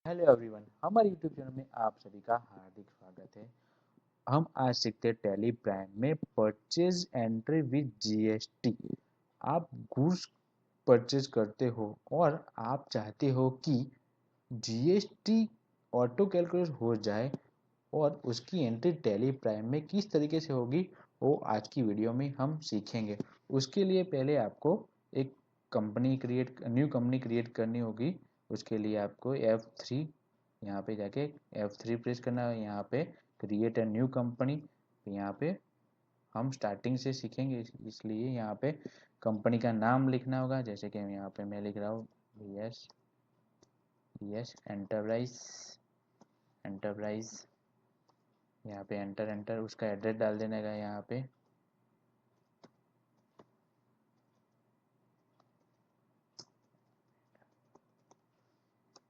Hello everyone, हमारे YouTube channel में आप सभी का हार्दिक स्वागत है। हम आज सीखते हैं टैली प्राइम में परचेज एंट्री विद जीएसटी। आप गुड्स परचेज करते हो और आप चाहते हो कि जीएसटी ऑटो कैलकुलेट हो जाए और उसकी एंट्री टैली प्राइम में किस तरीके से होगी वो आज की वीडियो में हम सीखेंगे। उसके लिए पहले आपको एक न्यू कंपनी क्रिएट करनी होगी। उसके लिए आपको F3 यहाँ पे जाके F3 प्रेस करना है। यहाँ पे क्रिएट अ न्यू कंपनी, यहाँ पे हम स्टार्टिंग से सीखेंगे इसलिए यहाँ पे कंपनी का नाम लिखना होगा। जैसे कि यहाँ पे मैं लिख रहा हूँ BS एंटरप्राइज एंटरप्राइज। यहाँ पे एंटर एंटर उसका एड्रेस डाल देने का।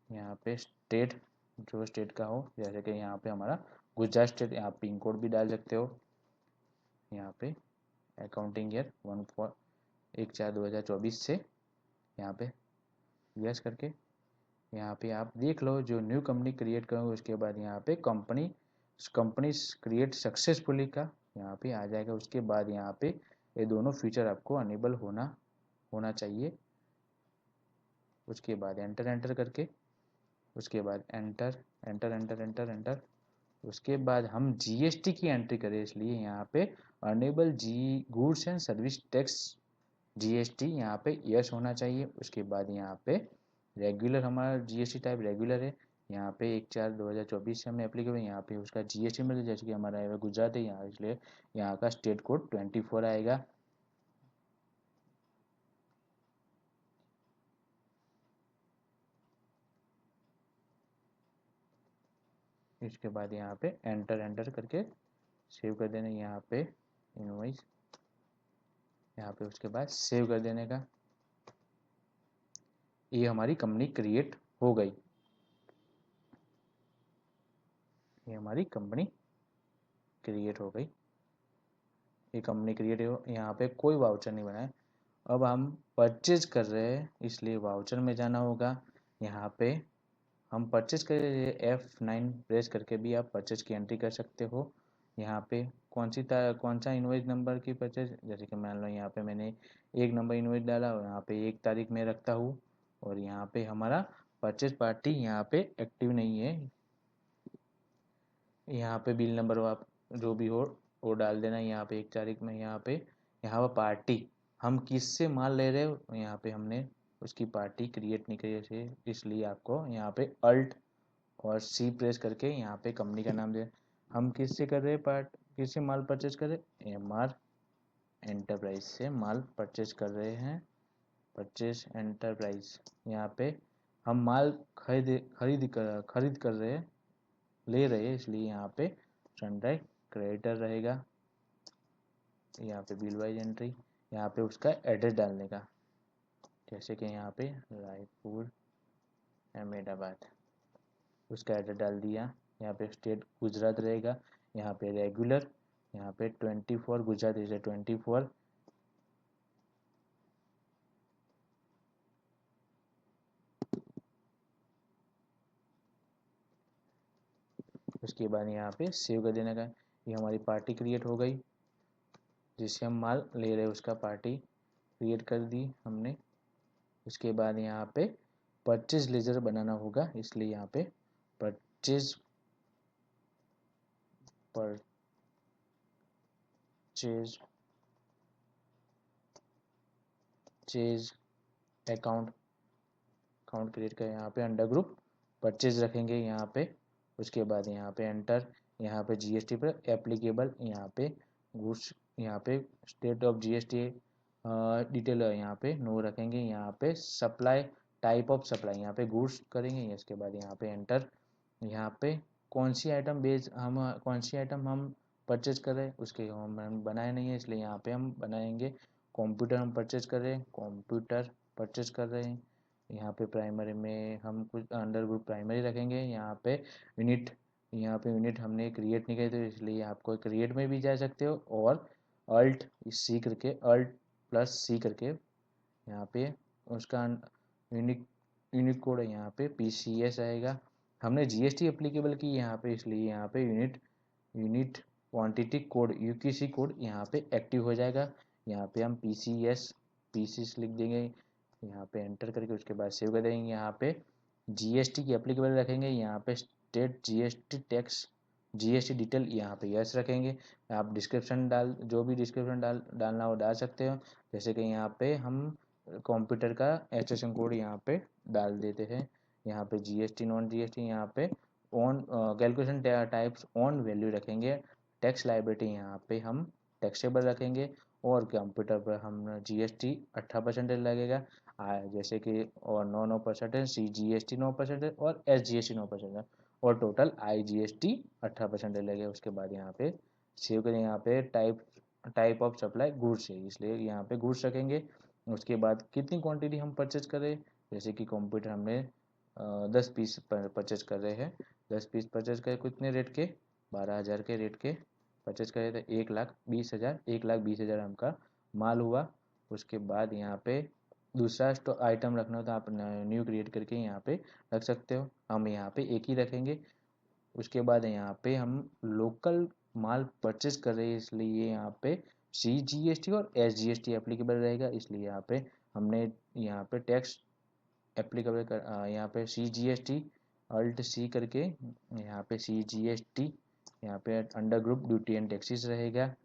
यहाँ पे स्टेट जो स्टेट का हो, जैसे कि यहाँ पे हमारा गुजरात स्टेट। यहाँ पिन कोड भी डाल सकते हो। यहाँ पे अकाउंटिंग ईयर 1/4/2024 से यहाँ पे यस करके यहाँ पे आप देख लो जो न्यू कंपनी क्रिएट करोगे उसके बाद यहाँ पे कंपनी क्रिएट सक्सेसफुली का यहाँ पे आ जाएगा। उसके बाद यहाँ पे ये दोनों फीचर आपको अनेबल होना चाहिए। उसके बाद एंटर एंटर करके उसके बाद enter enter enter enter enter. उसके बाद हम जीएसटी की एंट्री करें इसलिए यहाँ पे enable G goods and service tax GST यहाँ पे यस होना चाहिए। उसके बाद यहाँ पे रेगुलर, हमारा जीएसटी टाइप रेगुलर है। यहाँ पे 1/4/2024 से हमें एप्लीकेबल, यहाँ पे उसका जीएसटी मिले जैसे कि हमारा है गुजरात है यहाँ, इसलिए यहाँ का स्टेट कोड 24 आएगा। इसके बाद यहाँ पे एंटर एंटर करके सेव कर देना। यहाँ पे इनवॉइस, यहाँ पे उसके बाद सेव कर देने का। ये हमारी कंपनी क्रिएट हो गई। ये हमारी कंपनी क्रिएट हो गई। ये कंपनी क्रिएट हो, यहाँ पे कोई वाउचर नहीं बनाए। अब हम परचेज कर रहे हैं इसलिए वाउचर में जाना होगा। यहाँ पे हम परचेज कर रहे हैं, F9 प्रेस करके भी आप परचेज की एंट्री कर सकते हो। यहाँ पे कौन सा इनवॉइस नंबर की परचेज, जैसे कि मान लो यहाँ पे मैंने 1 नंबर इनवॉइस डाला और यहाँ पे 1 तारीख में रखता हूँ। और यहाँ पे हमारा परचेज पार्टी यहाँ पे एक्टिव नहीं है। यहाँ पे बिल नंबर आप जो भी हो वो डाल देना। यहाँ पे 1 तारीख में यहाँ पे पार्टी हम किससे माल ले रहे हो, यहाँ पे हमने उसकी पार्टी क्रिएट नहीं करी है इसलिए आपको यहाँ पे अल्ट और सी प्रेस करके यहाँ पे कंपनी का नाम दे। हम किससे कर रहे हैं किससे माल परचेज कर रहे हैं, MR एंटरप्राइज से माल परचेज कर रहे हैं। परचेज एंटरप्राइज, यहाँ पे हम माल खरीद कर रहे हैं, ले रहे हैं, इसलिए यहाँ पे सनराइज क्रेडिटर रहेगा। यहाँ पे बिल वाइज एंट्री, यहाँ पे उसका एड्रेस डालने का, जैसे कि यहाँ पे रायपुर अहमदाबाद, उसका एड्रेस डाल दिया। यहाँ पे स्टेट गुजरात रहेगा। यहाँ पे रेगुलर, यहाँ पे 24 गुजरात इसे 24। उसके बाद यहाँ पे सेव कर देने का। ये हमारी पार्टी क्रिएट हो गई, जिससे हम माल ले रहे हैं उसका पार्टी क्रिएट कर दी हमने। उसके बाद यहाँ पे परचेज लेजर बनाना होगा, इसलिए यहाँ पे purchase purchase chase account create कर यहाँ पे अंडर ग्रुप परचेज रखेंगे यहाँ पे। उसके बाद यहाँ पे एंटर, यहाँ पे जीएसटी पर एप्लीकेबल, यहाँ पे गुड्स, यहाँ पे स्टेट ऑफ जीएसटी डिटेल यहाँ पे नो रखेंगे। यहाँ पे सप्लाई, टाइप ऑफ सप्लाई यहाँ पे गुड्स करेंगे। इसके बाद यहाँ पे एंटर, यहाँ पे कौन सी आइटम हम परचेज कर रहे हैं उसके हम बनाए नहीं है, इसलिए यहाँ पे हम बनाएंगे। कंप्यूटर हम परचेज कर रहे हैं, कंप्यूटर परचेज कर रहे हैं। यहाँ पे प्राइमरी में हम कुछ अंडर ग्रुप प्राइमरी रखेंगे। यहाँ पे यूनिट, यहाँ पे यूनिट हमने क्रिएट नहीं किया तो इसलिए आपको क्रिएट में भी जा सकते हो और अल्ट प्लस सी करके यहाँ पे उसका यूनिक यूनिक कोड है, यहाँ पे PCS आएगा। हमने जीएसटी एप्लीकेबल की यहाँ पे, इसलिए यहाँ पे unit quantity code UQC code यहाँ पे एक्टिव हो जाएगा। यहाँ पे हम पीसीएस लिख देंगे, यहाँ पे एंटर करके उसके बाद सेव कर देंगे। यहाँ पे जीएसटी की एप्लीकेबल रखेंगे, यहाँ पे state GST tax GST detail यहाँ पे यस रखेंगे। आप डिस्क्रिप्शन जो भी डिस्क्रिप्शन डालना हो डाल सकते हो। जैसे कि यहाँ पे हम कंप्यूटर का एचएसएन कोड यहाँ पे डाल देते हैं। यहाँ पे जीएसटी नॉन जीएसटी यहाँ पे on calculation types on value रखेंगे। टैक्स लाइबिलिटी यहाँ पे हम टैक्सेबल रखेंगे, और कंप्यूटर पर हम जीएसटी 18% लगेगा, जैसे कि और 9% सी जीएसटी 9% और एस जीएसटी 9%, और टोटल आई जीएसटी 18% लगेगा। उसके बाद यहाँ पे सेव करें, यहाँ पे टाइप ऑफ सप्लाई गुड्स है, इसलिए यहाँ पे गुड्स रखेंगे। उसके बाद कितनी क्वांटिटी हम परचेज कर रहे हैं, जैसे कि कंप्यूटर हमने 10 पीस परचेज कर रहे हैं। 10 पीस परचेज करे कितने रेट के, 12,000 के रेट के परचेज करे थे। 1,20,000 हमका माल हुआ। उसके बाद यहाँ पे दूसरा आइटम रखना हो तो आप न्यू क्रिएट करके यहाँ पे रख सकते हो। हम यहाँ पे एक ही रखेंगे। उसके बाद यहाँ पे हम लोकल माल परचेज कर रहे हैं, इसलिए यहाँ पे सी जीएसटी और एस जीएसटी एप्लीकेबल रहेगा, इसलिए यहाँ पे हमने यहाँ पे टैक्स एप्लीकेबल कर यहाँ पे सी जीएसटी अल्ट सी करके यहाँ पे सी जीएसटी यहाँ पे under group duty and taxes रहेगा।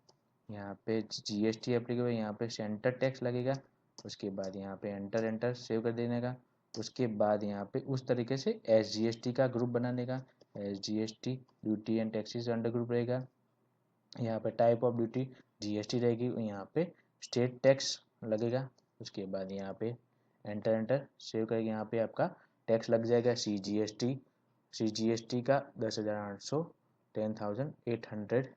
यहाँ पे जीएसटी एप्लीकेबल, यहाँ पे सेंटर टैक्स लगेगा। उसके बाद यहाँ पे एंटर एंटर सेव कर देने का। उसके बाद यहाँ पे उस तरीके से एस जीएसटी का ग्रुप बनाने का। S GST duty and taxes under group रहेगा। यहाँ पे टाइप ऑफ ड्यूटी जीएसटी रहेगी, यहाँ पे स्टेट टैक्स लगेगा। उसके बाद यहाँ पे एंटर एंटर सेव करेंगे, यहाँ पे आपका टैक्स लग जाएगा सी जी एस टी का 10,800, 10,800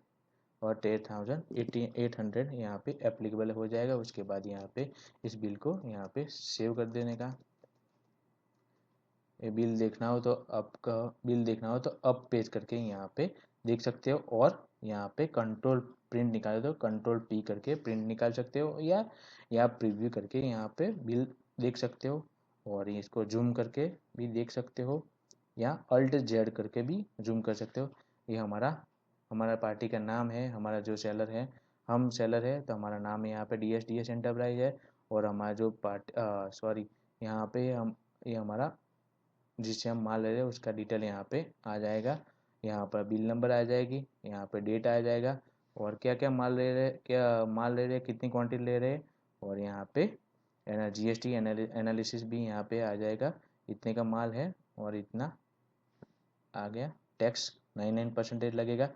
और 10,800 यहाँ पे एप्लीकेबल हो जाएगा। उसके बाद यहाँ पे इस बिल को यहाँ पे सेव कर देने का। ये बिल देखना हो तो अप पेज करके यहाँ पे देख सकते हो, और यहाँ पे कंट्रोल प्रिंट निकाल दो, कंट्रोल पी करके प्रिंट निकाल सकते हो, या प्रीव्यू करके यहाँ पे बिल देख सकते हो, और इसको जूम करके भी देख सकते हो, या अल्ट जेड करके भी जूम कर सकते हो। ये हमारा पार्टी का नाम है, हमारा जो सेलर है, हम सेलर है तो हमारा नाम यहाँ पे डी एस एंटरप्राइज है, और हमारा जो यहाँ पे हम ये हमारा जिससे हम माल ले रहे हैं उसका डिटेल यहाँ पे आ जाएगा। यहाँ पर बिल नंबर आ जाएगी, यहाँ पे डेट आ जाएगा, और क्या माल ले रहे हैं, कितनी क्वांटिटी ले रहे हैं, और यहाँ पे जीएसटी एनालिसिस भी यहाँ पे आ जाएगा। इतने का माल है और इतना आ गया, टैक्स 99% लगेगा।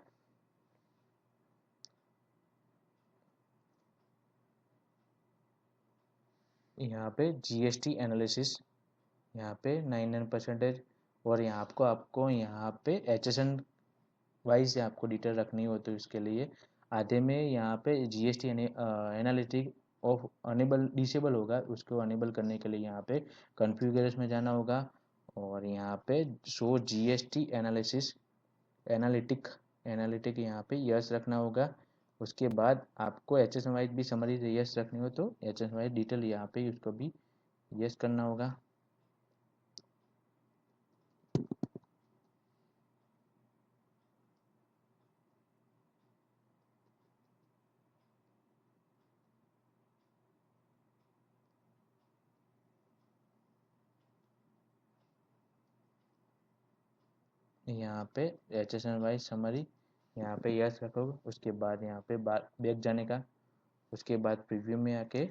यहाँ पे जीएसटी एनालिसिस यहाँ पे 99%, और यहाँ आपको यहाँ पे एचएसएन वाइज आपको डिटेल रखनी हो तो इसके लिए आधे में यहाँ पे GST analytic off enable disable होगा, उसको अनेबल करने के लिए यहाँ पे कॉन्फ़िगरेशन में जाना होगा, और यहाँ पे शो जीएसटी एनालिटिक एनालिटिक यहाँ पे यस रखना होगा। उसके बाद आपको एच एस वाइज भी समरी यस रखनी हो तो एच एस वाइज डिटेल यहाँ पे उसको भी यस करना होगा। यहाँ पे H S N Y summary यहाँ पे यस रखोगे। उसके बाद यहाँ पे बैक जाने का। उसके बाद प्रीव्यू में आके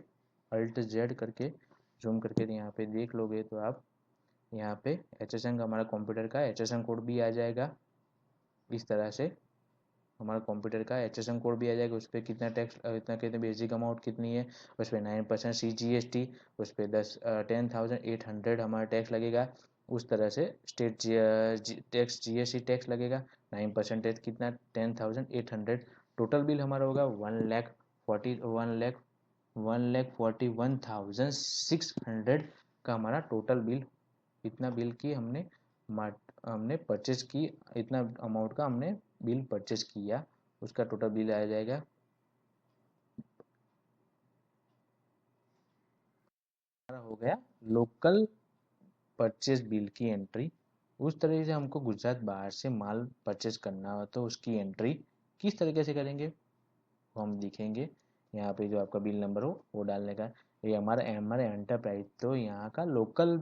अल्ट जेड करके जूम करके यहाँ पे देख लोगे तो आप यहाँ पे एच एस एन का हमारा कंप्यूटर का एच एस एन कोड भी आ जाएगा। इस तरह से हमारा कंप्यूटर का एच एस एन कोड भी आ जाएगा, उस पर कितना टैक्स, इतना कितने बेसिक अमाउंट कितनी है, उस पर 9% सी जी एस टी, उस पर 10,800 हमारा टैक्स लगेगा। उस तरह से स्टेट टैक्स जीएसटी टैक्स लगेगा 9% कितना, 10,800। टोटल बिल हमारा होगा 1,41,600 का हमारा टोटल बिल। इतना बिल की हमने परचेज की, इतना अमाउंट का हमने बिल परचेज किया, उसका टोटल बिल आ जाएगा। हमारा हो गया लोकल परचेज बिल की एंट्री। उस तरीके से हमको गुजरात बाहर से माल परचेज करना हो तो उसकी एंट्री किस तरीके से करेंगे वो हम लिखेंगे। यहाँ पे जो आपका बिल नंबर हो वो डालने का। ये हमारा एंटरप्राइज तो यहाँ का लोकल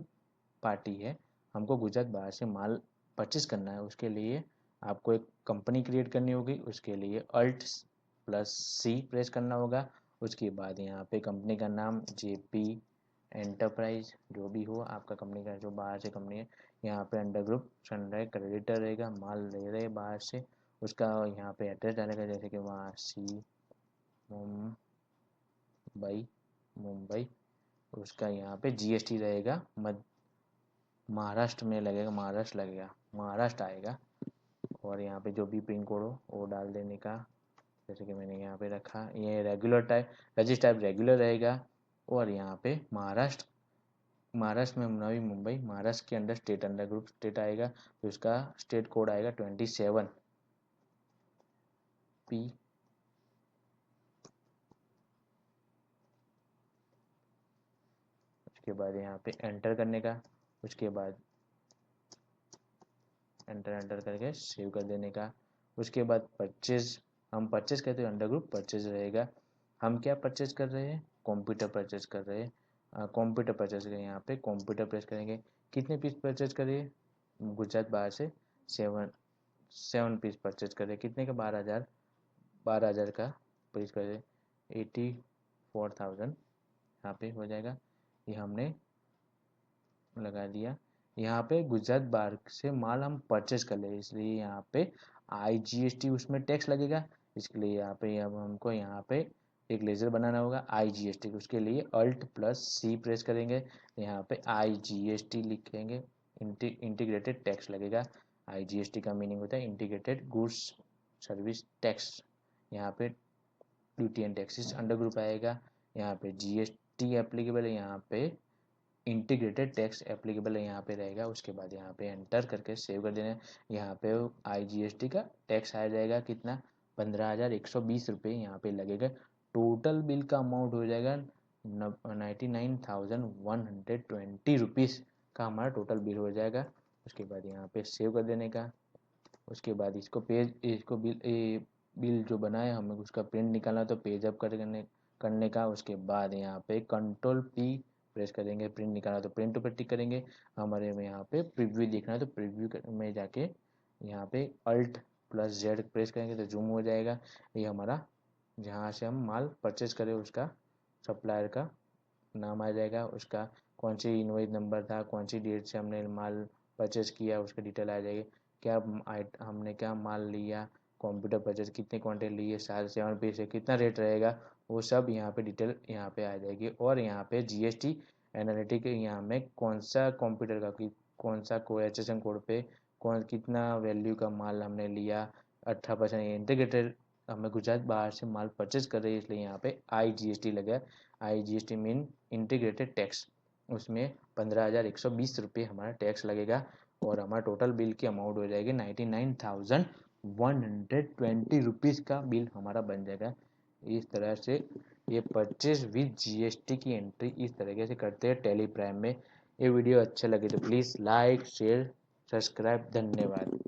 पार्टी है, हमको गुजरात बाहर से माल परचेज करना है। उसके लिए आपको एक कंपनी क्रिएट करनी होगी, उसके लिए Alt+C प्रेस करना होगा। उसके बाद यहाँ पे कंपनी का नाम JP एंटरप्राइज जो भी हो आपका कंपनी का, जो बाहर से कंपनी है। यहाँ पे अंडर ग्रुप सनराइज क्रेडिटर रहेगा, माल ले रहे बाहर से, उसका यहाँ पे एड्रेस डालेगा, जैसे कि वासी मुंबई। उसका यहाँ पे GST रहेगा, महाराष्ट्र में लगेगा, महाराष्ट्र आएगा। और यहाँ पे जो भी पिन कोड हो वो डाल देने का, जैसे कि मैंने यहाँ पे रखा। ये regular type, register type regular रहेगा। और यहाँ पे महाराष्ट्र में नवी मुंबई, महाराष्ट्र के under state, under group state आएगा, तो उसका स्टेट कोड आएगा 27P। उसके बाद यहाँ पे एंटर करने का। उसके बाद एंटर करके सेव कर देने का। उसके बाद परचेज, हम परचेज करते हैं अंडर ग्रुप परचेज रहेगा। हम क्या परचेज कर रहे हैं, कंप्यूटर परचेज कर रहे हैं। कंप्यूटर परचेज करें, यहाँ पे कंप्यूटर प्रेस करेंगे। कितने पीस परचेज करिए, गुजरात बाहर से 7 पीस परचेज करें, कितने का 12,000 का पीस करें, 84,000 यहाँ पे हो जाएगा। ये हमने लगा दिया। यहाँ पे गुजरात बाहर से माल हम परचेज कर ले, इसलिए यहाँ पे IGST उसमें टैक्स लगेगा। इसके लिए यहाँ पे अब हमको यहाँ पे एक लेजर बनाना होगा IGST, उसके लिए Alt+C प्रेस करेंगे। यहाँ पे IGST लिखेंगे, इंटीग्रेटेड टैक्स लगेगा। IGST का मीनिंग होता है इंटीग्रेटेड गुड्स सर्विस टैक्स। यहाँ पे duty and taxes under group आएगा। यहाँ पे GST एप्लीकेबल है, यहाँ पे इंटीग्रेटेड टैक्स एप्लीकेबल यहाँ पे रहेगा। उसके बाद यहाँ पे एंटर करके सेव कर देना। यहाँ पे IGST का टैक्स आ जाएगा कितना, 15,120 रुपये यहाँ पे लगेगा। टोटल बिल का अमाउंट हो जाएगा 99,120 रुपीज़ का हमारा टोटल बिल हो जाएगा। उसके बाद यहाँ पे सेव कर देने का। उसके बाद इसको बिल जो बनाए हमें उसका प्रिंट निकालना, तो पेज अप करने का। उसके बाद यहाँ पे Ctrl+P प्रेस करेंगे, प्रिंट निकालना तो प्रिंट पर टिक करेंगे। हमारे में यहाँ पे प्रीव्यू देखना है तो प्रीव्यू में जाके यहाँ पे Alt+Z प्रेस करेंगे तो जूम हो जाएगा। ये हमारा जहाँ से हम माल परचेज करें उसका सप्लायर का नाम आ जाएगा, उसका कौन सी इनवॉइस नंबर था, कौन सी डेट से हमने माल परचेज किया, उसका डिटेल आ जाएगी। क्या हमने क्या माल लिया, कंप्यूटर परचेज कितने क्वांटिटी लिए, 7 से कितना रेट रहेगा, वो सब यहाँ पे डिटेल यहाँ पे आ जाएगी। और यहाँ पे GST एनालिटिक यहाँ में कौन सा कंप्यूटर का कौन सा HSN कोड पे कौन कितना वैल्यू का माल हमने लिया, 18% इंटीग्रेटेड, हमें गुजरात बाहर से माल परचेज कर रही है इसलिए यहाँ पे IGST लगा। IGST मीन इंटीग्रेटेड टैक्स, उसमें 15,120 रुपये हमारा टैक्स लगेगा। और हमारा टोटल बिल की अमाउंट हो जाएगी 99,120 रुपीज़ का बिल हमारा बन जाएगा। इस तरह से ये परचेज विद GST की एंट्री इस तरीके से करते हैं टेली प्राइम में। ये वीडियो अच्छा लगे तो प्लीज़ लाइक शेयर सब्सक्राइब, धन्यवाद।